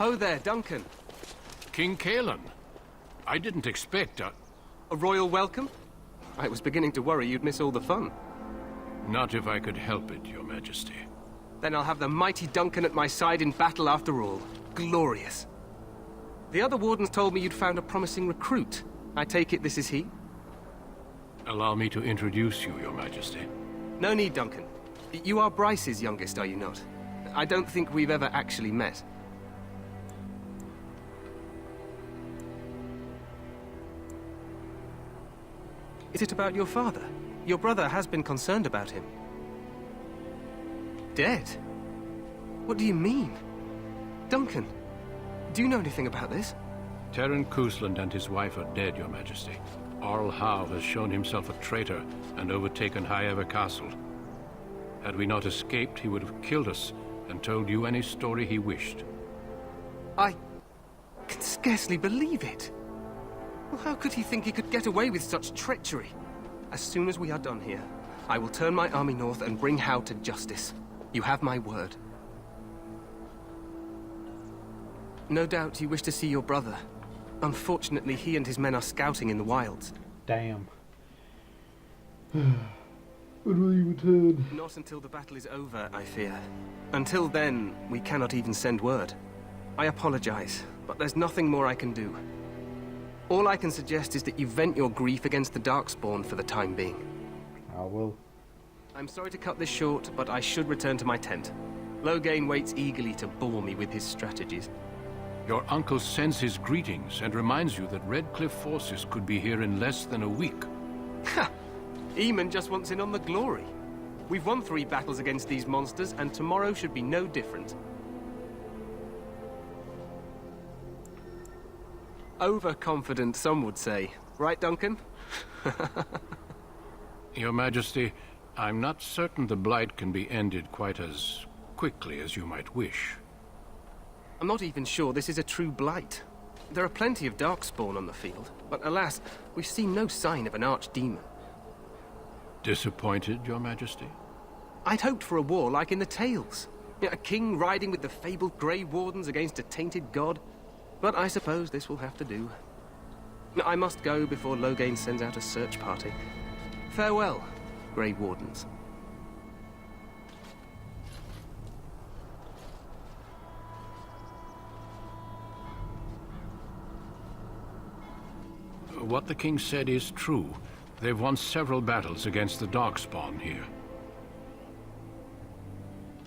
Ho there, Duncan. King Kalen. I didn't expect A royal welcome? I was beginning to worry you'd miss all the fun. Not if I could help it, Your Majesty. Then I'll have the mighty Duncan at my side in battle after all. Glorious. The other wardens told me you'd found a promising recruit. I take it this is he? Allow me to introduce you, Your Majesty. No need, Duncan. You are Bryce's youngest, are you not? I don't think we've ever actually met. Is it about your father? Your brother has been concerned about him. Dead? What do you mean? Duncan, do you know anything about this? Terran Cousland and his wife are dead, Your Majesty. Arl Howe has shown himself a traitor and overtaken Highever Castle. Had we not escaped, he would have killed us and told you any story he wished. I can scarcely believe it. Well, how could he think he could get away with such treachery? As soon as we are done here, I will turn my army north and bring Howe to justice. You have my word. No doubt you wish to see your brother. Unfortunately, he and his men are scouting in the wilds. Damn. When will you return? Not until the battle is over, I fear. Until then, we cannot even send word. I apologize, but there's nothing more I can do. All I can suggest is that you vent your grief against the Darkspawn for the time being. I will. I'm sorry to cut this short, but I should return to my tent. Loghain waits eagerly to bore me with his strategies. Your uncle sends his greetings and reminds you that Redcliffe forces could be here in less than a week. Ha! Eamon just wants in on the glory. We've won 3 battles against these monsters, and tomorrow should be no different. Overconfident, some would say. Right, Duncan? Your Majesty, I'm not certain the Blight can be ended quite as quickly as you might wish. I'm not even sure this is a true blight. There are plenty of Darkspawn on the field, but alas, we've seen no sign of an archdemon. Disappointed, Your Majesty? I'd hoped for a war like in the tales. A king riding with the fabled Grey Wardens against a tainted god. But I suppose this will have to do. I must go before Loghain sends out a search party. Farewell, Grey Wardens. What the king said is true. They've won several battles against the Darkspawn here.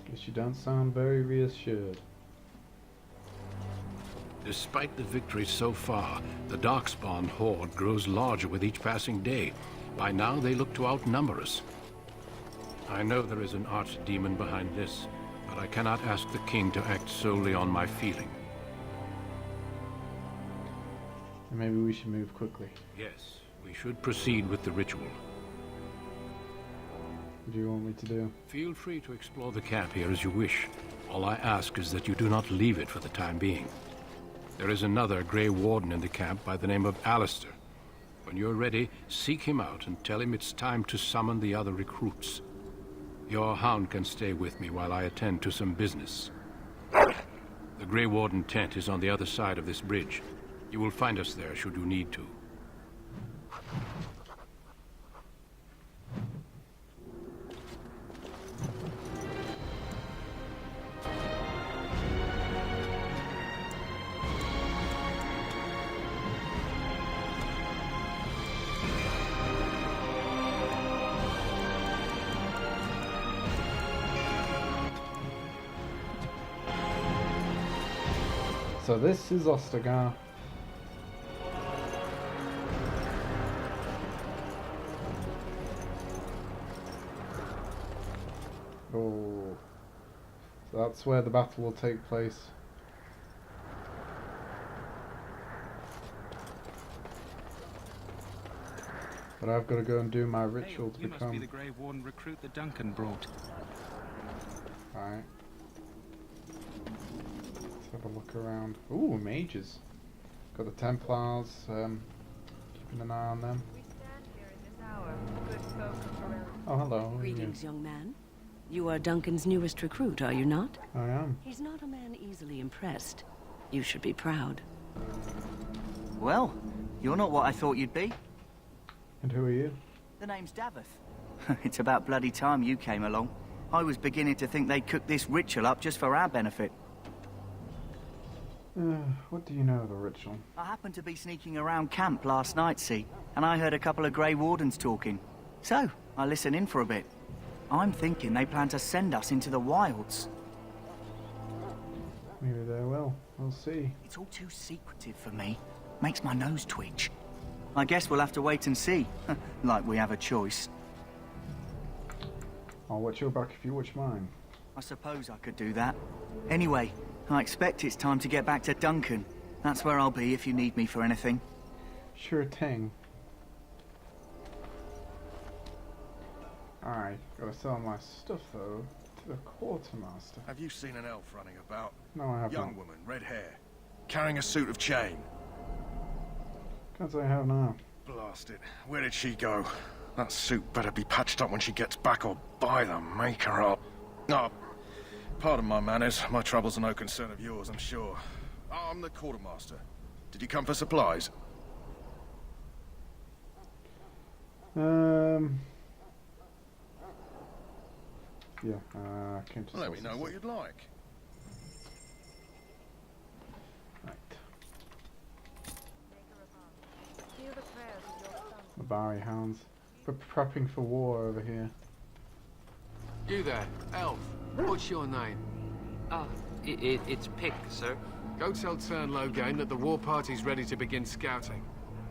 Guess you don't sound very reassured. Despite the victories so far, the Darkspawn horde grows larger with each passing day. By now, they look to outnumber us. I know there is an archdemon behind this, but I cannot ask the king to act solely on my feeling. Maybe we should move quickly. Yes, we should proceed with the ritual. What do you want me to do? Feel free to explore the camp here as you wish. All I ask is that you do not leave it for the time being. There is another Grey Warden in the camp by the name of Alistair. When you're ready, seek him out and tell him it's time to summon the other recruits. Your hound can stay with me while I attend to some business. The Grey Warden tent is on the other side of this bridge. You will find us there should you need to. So this is Ostagar. Oh, so that's where the battle will take place. But I've got to go and do my ritual to become. You must be the Grey Warden recruit that Duncan brought. Alright. Let's have a look around. Ooh, mages. Got the Templars, keeping an eye on them. We stand here at this hour, good folk from around. Oh, hello. Greetings, young man. You are Duncan's newest recruit, are you not? I am. He's not a man easily impressed. You should be proud. Well, you're not what I thought you'd be. And who are you? The name's Davith. It's about bloody time you came along. I was beginning to think they'd cooked this ritual up just for our benefit. What do you know of the ritual? I happened to be sneaking around camp last night, see, and I heard a couple of Grey Wardens talking. So, I listened in for a bit. I'm thinking they plan to send us into the wilds. Maybe they will. We'll see. It's all too secretive for me. Makes my nose twitch. I guess we'll have to wait and see. Like we have a choice. I'll watch your back if you watch mine. I suppose I could do that. Anyway, I expect it's time to get back to Duncan. That's where I'll be if you need me for anything. Sure thing. Alright, gotta sell my stuff though to the quartermaster. Have you seen an elf running about? No, I have Young not. woman, red hair, carrying a suit of chain. Can't say I have now. Blast it. Where did she go? That suit better be patched up when she gets back, or by the maker up. Oh, pardon my manners. My troubles are no concern of yours, I'm sure. I'm the quartermaster. Did you come for supplies? Yeah, came to Let sell me some know what stuff. you'd like. Right. Feel the prayers of your son. The Bowery Hounds. We're prepping for war over here. You there, elf. What's your name? It's Pick, sir. Go tell Turn Loghain that the war party's ready to begin scouting.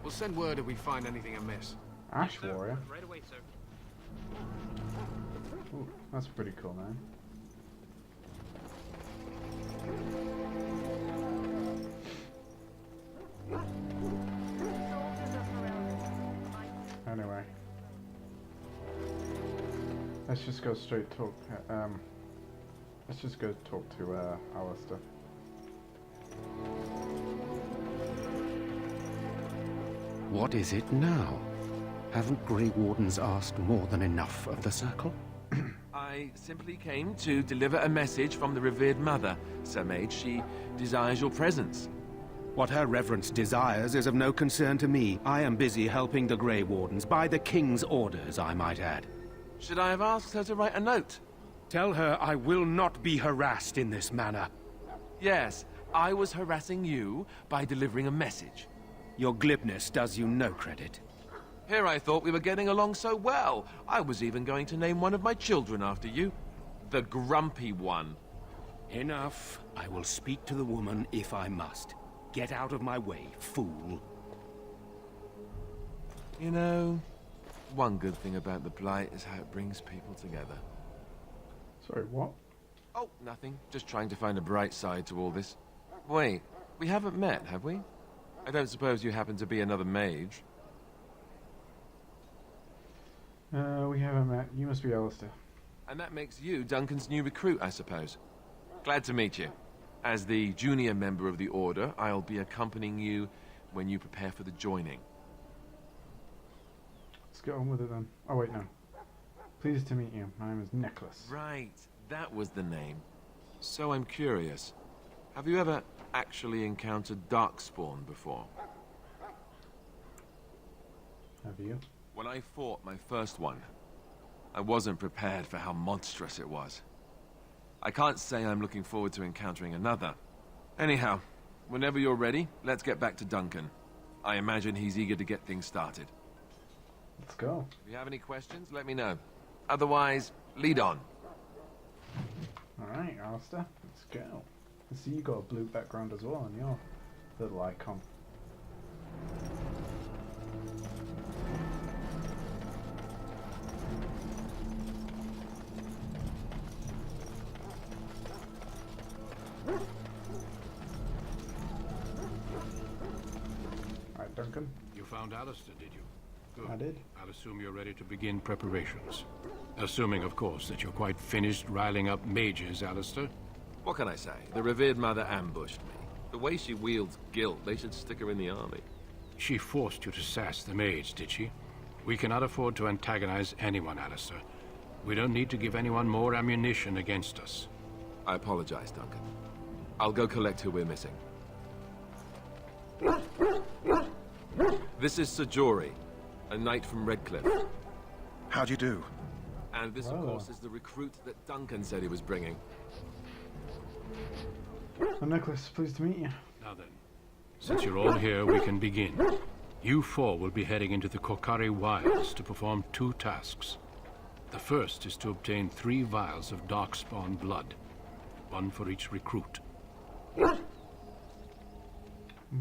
We'll send word if we find anything amiss. Ash Warrior? Right away, sir. Ooh, that's pretty cool, man. Soldiers of Morellis, might Anyway. Let's just go straight talk, let's just go talk to, Alistair. What is it now? Haven't Grey Wardens asked more than enough of the Circle? I simply came to deliver a message from the revered mother, Sir Mage. She desires your presence. What her reverence desires is of no concern to me. I am busy helping the Grey Wardens, by the King's orders, I might add. Should I have asked her to write a note? Tell her I will not be harassed in this manner. Yes, I was harassing you by delivering a message. Your glibness does you no credit. Here I thought we were getting along so well. I was even going to name one of my children after you. The Grumpy One. Enough. I will speak to the woman if I must. Get out of my way, fool. You know, one good thing about the Blight is how it brings people together. Sorry, what? Oh, nothing. Just trying to find a bright side to all this. Wait, we haven't met, have we? I don't suppose you happen to be another mage? We haven't met. You must be Alistair. And that makes you Duncan's new recruit, I suppose. Glad to meet you. As the junior member of the Order, I'll be accompanying you when you prepare for the joining. Let's get on with it then. Oh wait, no. Pleased to meet you. My name is Nicholas. Right, that was the name. So I'm curious. Have you ever actually encountered Darkspawn before? Have you? When I fought my first one, I wasn't prepared for how monstrous it was. I can't say I'm looking forward to encountering another. Anyhow, whenever you're ready, let's get back to Duncan. I imagine he's eager to get things started. Let's go. If you have any questions, let me know. Otherwise, lead on. Alright, Alistair. Let's go. I see you got a blue background as well on your little icon. Alright, Duncan. You found Alistair, did you? Good. I did. I'll assume you're ready to begin preparations. Assuming, of course, that you're quite finished riling up mages, Alistair. What can I say? The revered mother ambushed me. The way she wields guilt, they should stick her in the army. She forced you to sass the mage, did she? We cannot afford to antagonize anyone, Alistair. We don't need to give anyone more ammunition against us. I apologize, Duncan. I'll go collect who we're missing. This is Sir Jory, a knight from Redcliffe. How'd you do? And this, of course, is the recruit that Duncan said he was bringing. So, Nicholas, pleased to meet you. Now then, since you're all here, we can begin. You four will be heading into the Korkari Wilds to perform 2 tasks. The first is to obtain 3 vials of darkspawn blood, 1 for each recruit. And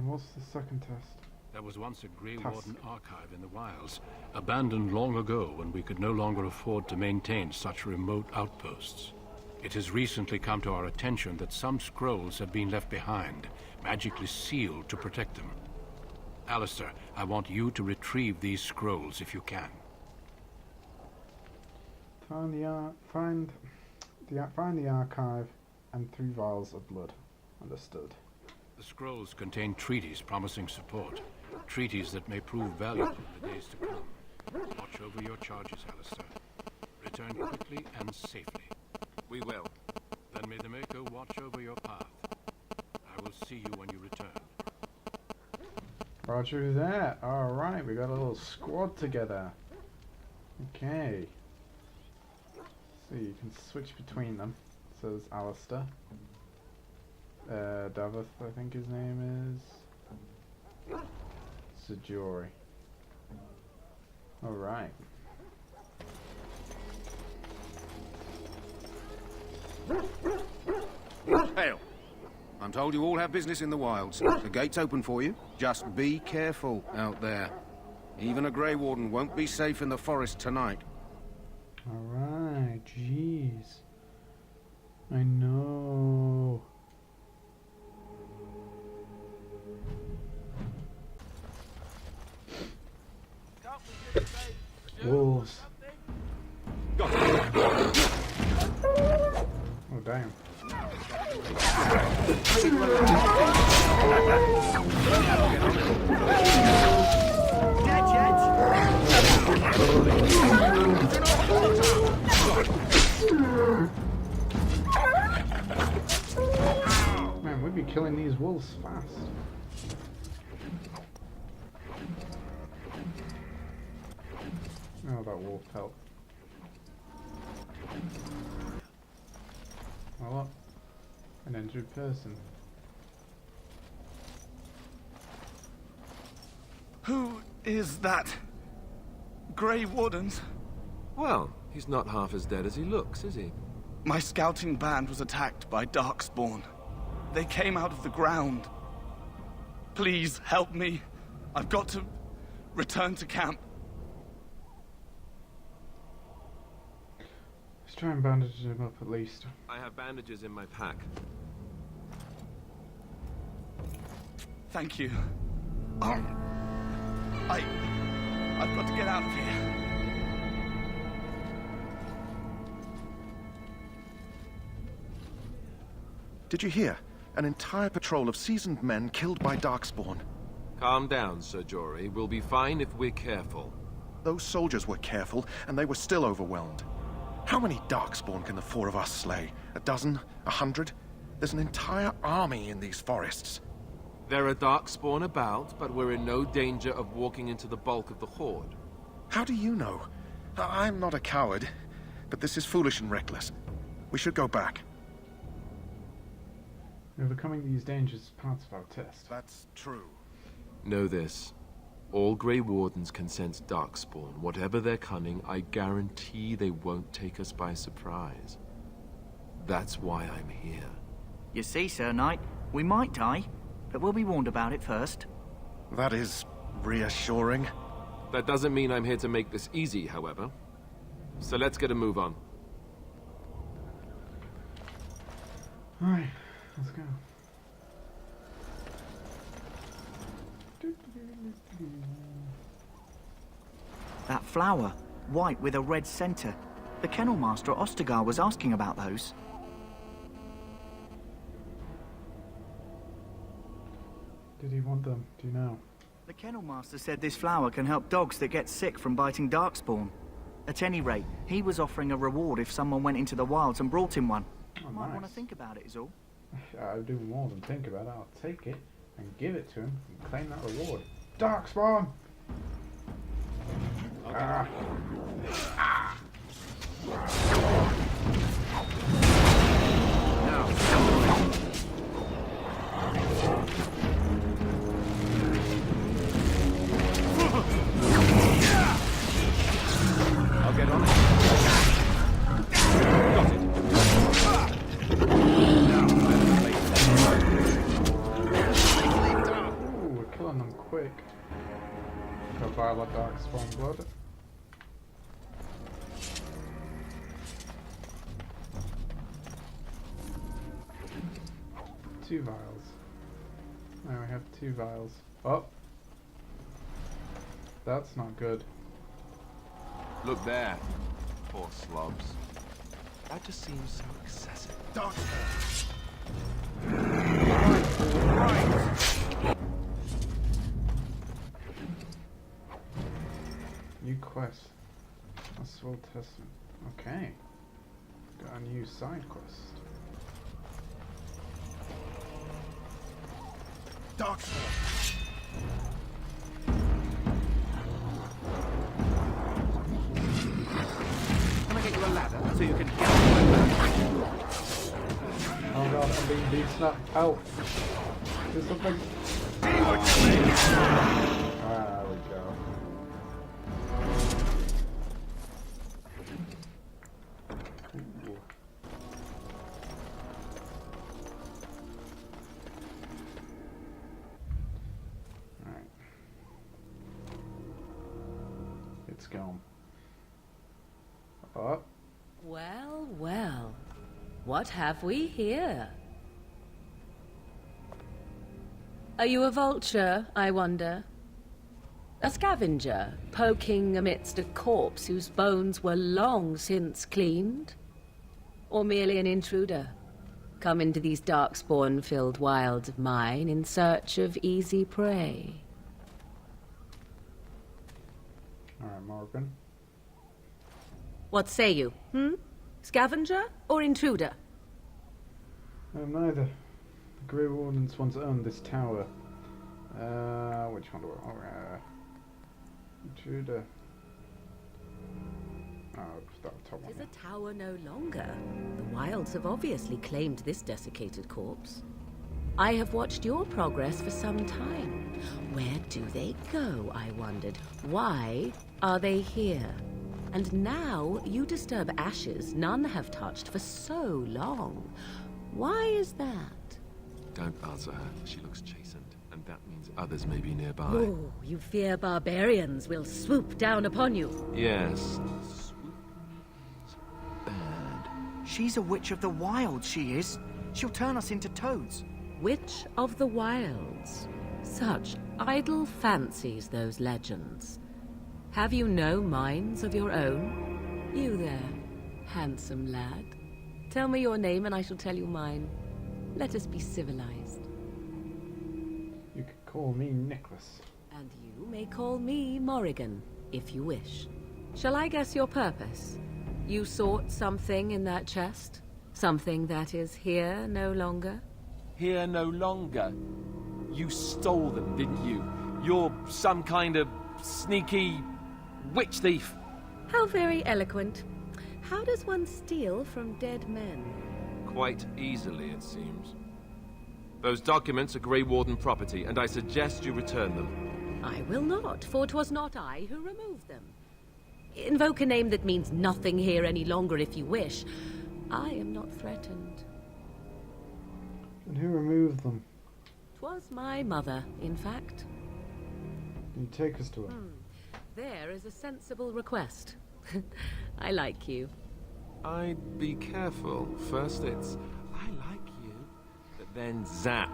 what's the second test? There was once a Grey Warden archive in the wilds, abandoned long ago when we could no longer afford to maintain such remote outposts. It has recently come to our attention that some scrolls have been left behind, magically sealed to protect them. Alistair, I want you to retrieve these scrolls if you can. Find the archive and 3 vials of blood. Understood. The scrolls contain treaties promising support. Treaties that may prove valuable in the days to come. Watch over your charges, Alistair. Return quickly and safely. We will. Then may the Maker watch over your path. I will see you when you return. Roger that. Alright, we got a little squad together. Okay. So you can switch between them. So there's Alistair. Davith, I think his name is. Sajori. Alright. Hail. I'm told you all have business in the wilds. The gate's open for you. Just be careful out there. Even a Grey Warden won't be safe in the forest tonight. Alright, jeez. I know. Wolves. Oh, damn. Man, we'd be killing these wolves fast. Oh, that wolf helped. Oh, look. An injured person. Who is that? Grey Wardens? Well, he's not half as dead as he looks, is he? My scouting band was attacked by Darkspawn. They came out of the ground. Please help me. I've got to return to camp. Let's try and bandage him up at least. I have bandages in my pack. Thank you. I've got to get out of here. Did you hear? An entire patrol of seasoned men killed by Darkspawn. Calm down, Sir Jory. We'll be fine if we're careful. Those soldiers were careful, and they were still overwhelmed. How many Darkspawn can the 4 of us slay? 12? 100? There's an entire army in these forests. There are Darkspawn about, but we're in no danger of walking into the bulk of the Horde. How do you know? I'm not a coward, but this is foolish and reckless. We should go back. Overcoming these dangers is part of our test. That's true. Know this. All Grey Wardens can sense Darkspawn. Whatever their cunning, I guarantee they won't take us by surprise. That's why I'm here. You see, Sir Knight, we might die, but we'll be warned about it first. That is reassuring. That doesn't mean I'm here to make this easy, however. So let's get a move on. Alright, let's go. That flower, white with a red center. The kennel master at Ostagar was asking about those. Did he want them? Do you know? The kennel master said this flower can help dogs that get sick from biting Darkspawn. At any rate, he was offering a reward if someone went into the wilds and brought him one. Oh, Might nice. want to think about it is all. I'll do more than think about it. I'll take it and give it to him and claim that reward. Darkspawn! Ah. I'll get on it. Got it. Ooh, we're killing them quick. Got Violet Darkspawn blood. Two vials. Now we have two vials. Oh! That's not good. Look there. Poor slobs. That just seems so excessive. New quest. A Sword Testament. Okay. Got a new side quest. Can I get you a ladder so you can get Oh god, I'm being beaten up. Help! Do something! There we go. Ooh. Alright. It's gone. Oh. Well, well. What have we here? Are you a vulture, I wonder? A scavenger, poking amidst a corpse whose bones were long since cleaned? Or merely an intruder, come into these darkspawn-filled wilds of mine in search of easy prey? Alright, Morgan. What say you, Scavenger or intruder? Neither. The Grey Wardens once owned this tower. Which one do I... intruder. Oh, that top one. Is a tower no longer? The wilds have obviously claimed this desiccated corpse. I have watched your progress for some time. Where do they go, I wondered? Why are they here? And now you disturb ashes none have touched for so long. Why is that? Don't answer her. She looks chastened, and that means others may be nearby. Oh, you fear barbarians will swoop down upon you. Yes. She's a witch of the wilds, she is. She'll turn us into toads. Witch of the wilds. Such idle fancies, those legends. Have you no minds of your own? You there, handsome lad. Tell me your name and I shall tell you mine. Let us be civilized. You could call me Nicholas. And you may call me Morrigan, if you wish. Shall I guess your purpose? You sought something in that chest? Something that is here no longer? Here no longer? You stole them, didn't you? You're some kind of sneaky witch thief. How very eloquent. How does one steal from dead men? Quite easily, it seems. Those documents are Grey Warden property, and I suggest you return them. I will not, for 'twas not I who removed them. Invoke a name that means nothing here any longer if you wish. I am not threatened. And who removed them? 'Twas my mother, in fact. Can you take us to her? There is a sensible request. I like you. I'd be careful. First it's, I like you. But then zap.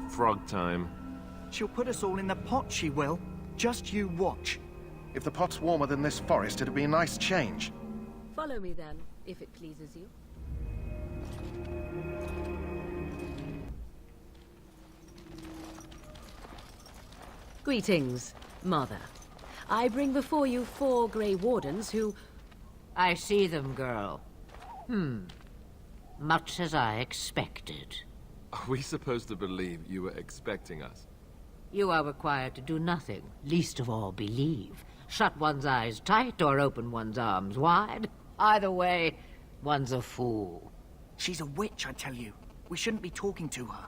Frog time. She'll put us all in the pot, she will. Just you watch. If the pot's warmer than this forest, it'd be a nice change. Follow me then, if it pleases you. Greetings, Mother. I bring before you 4 Grey Wardens who... I see them, girl. Much as I expected. Are we supposed to believe you were expecting us? You are required to do nothing, least of all believe. Shut one's eyes tight or open one's arms wide. Either way, one's a fool. She's a witch, I tell you. We shouldn't be talking to her.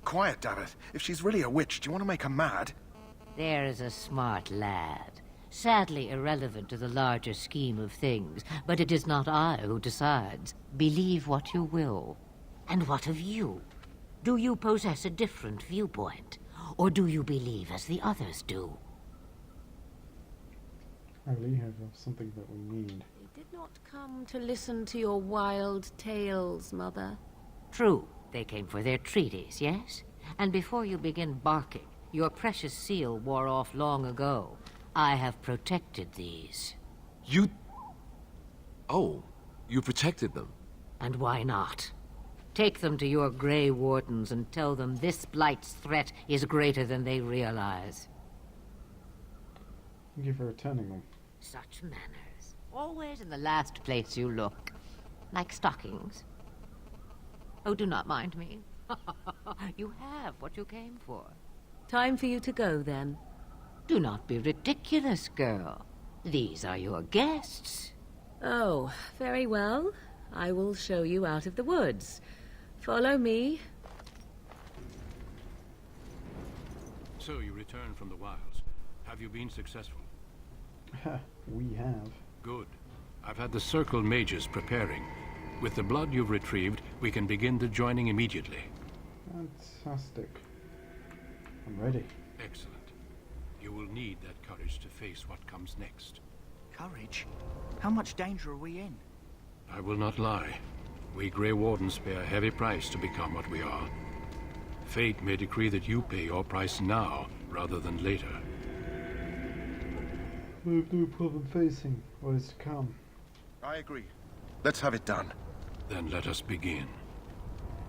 Quiet, Davith. If she's really a witch, do you want to make her mad? There is a smart lad. Sadly irrelevant to the larger scheme of things, but it is not I who decides. Believe what you will. And what of you? Do you possess a different viewpoint? Or do you believe as the others do? I believe have something that we need. They did not come to listen to your wild tales, Mother. True, they came for their treaties, yes? And before you begin barking, your precious seal wore off long ago. I have protected these. You... Oh, you protected them? And why not? Take them to your Grey Wardens and tell them this Blight's threat is greater than they realize. Thank you for returning them. Such manners. Always in the last place you look. Like stockings. Oh, do not mind me. You have what you came for. Time for you to go, then. Do not be ridiculous, girl. These are your guests. Oh, very well. I will show you out of the woods. Follow me. So you returned from the wilds. Have you been successful? We have. Good. I've had the Circle mages preparing. With the blood you've retrieved, we can begin the joining immediately. Fantastic. I'm ready. Excellent. You will need that courage to face what comes next. Courage? How much danger are we in? I will not lie. We Grey Wardens pay a heavy price to become what we are. Fate may decree that you pay your price now, rather than later. I have no problem facing what is to come. I agree. Let's have it done. Then let us begin.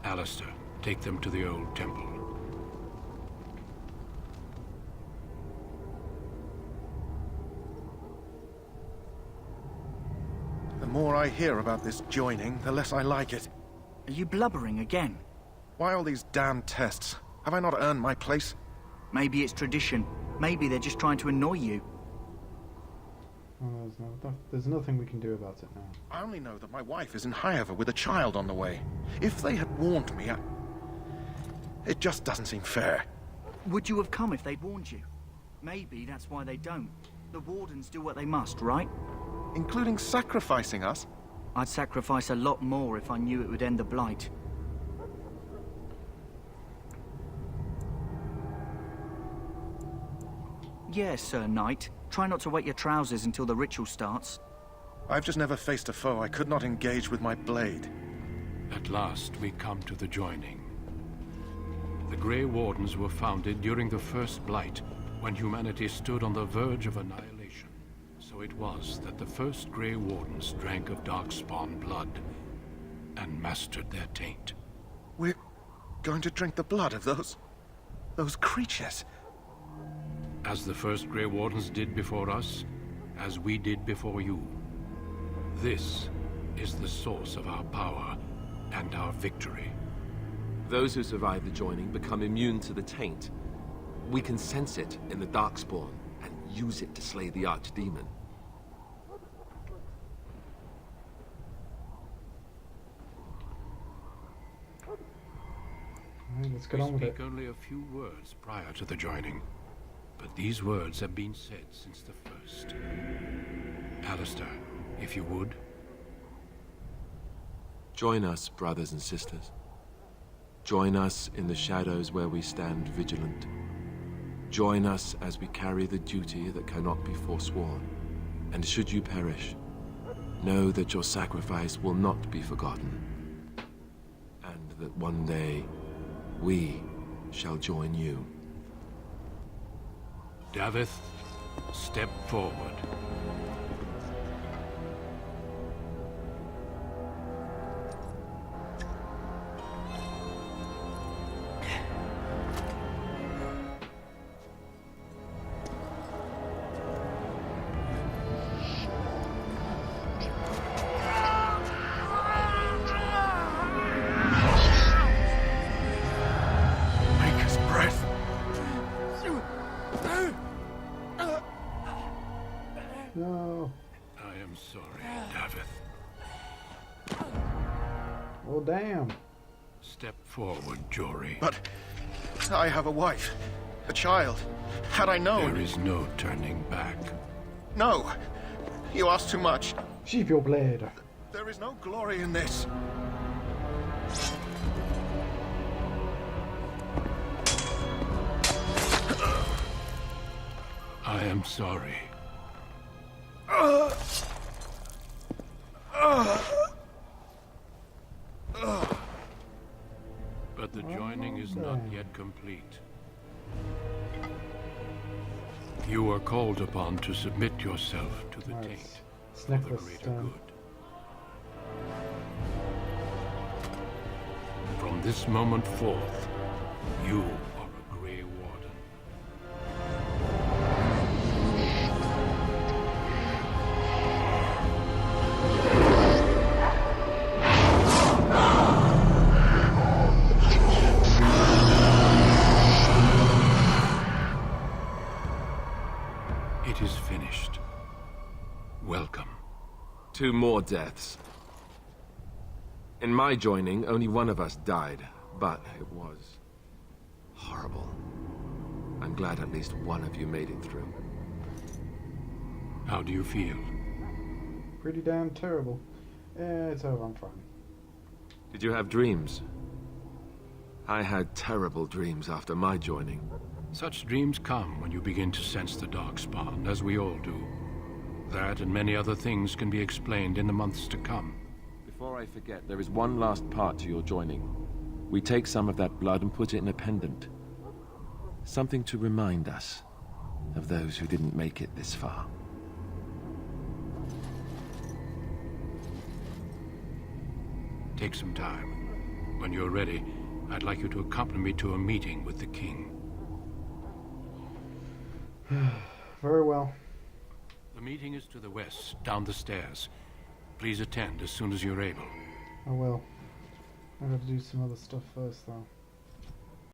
Alistair, take them to the old temple. The more I hear about this joining, the less I like it. Are you blubbering again? Why all these damn tests? Have I not earned my place? Maybe it's tradition. Maybe they're just trying to annoy you. Oh, there's nothing we can do about it now. I only know that my wife is in Highover with a child on the way. If they had warned me, it just doesn't seem fair. Would you have come if they'd warned you? Maybe that's why they don't. The Wardens do what they must, right? Including sacrificing us? I'd sacrifice a lot more if I knew it would end the Blight. Yes, Sir Knight. Try not to wet your trousers until the ritual starts. I've just never faced a foe I could not engage with my blade. At last, we come to the joining. The Grey Wardens were founded during the First Blight, when humanity stood on the verge of annihilation. So it was that the first Grey Wardens drank of Darkspawn blood and mastered their taint. We're going to drink the blood of those creatures. As the first Grey Wardens did before us, as we did before you. This is the source of our power and our victory. Those who survive the joining become immune to the taint. We can sense it in the Darkspawn and use it to slay the Archdemon. Alright, let's get on with it. We speak only a few words prior to the joining. But these words have been said since the first. Alistair, if you would. Join us, brothers and sisters. Join us in the shadows where we stand vigilant. Join us as we carry the duty that cannot be forsworn. And should you perish, know that your sacrifice will not be forgotten. And that one day, we shall join you. Davith, step forward. No. I am sorry, Davith. Oh, damn. Step forward, Jory. But I have a wife, a child. Had I known... There is no turning back. No. You ask too much. Sheath your blade. There is no glory in this. I am sorry. But the joining is not yet complete. You are called upon to submit yourself to the taint for the greater good. From this moment forth, you are a Grey Warden. It is finished. Welcome. 2 more deaths. In my joining, only one of us died, but it was horrible. I'm glad at least one of you made it through. How do you feel? Pretty damn terrible. It's over, I'm fine. Did you have dreams? I had terrible dreams after my joining. Such dreams come when you begin to sense the Darkspawn, as we all do. That and many other things can be explained in the months to come. Before I forget, there is one last part to your joining. We take some of that blood and put it in a pendant. Something to remind us of those who didn't make it this far. Take some time. When you're ready, I'd like you to accompany me to a meeting with the king. Very well. The meeting is to the west, down the stairs. Please attend as soon as you're able. I will. I gotta do some other stuff first, though.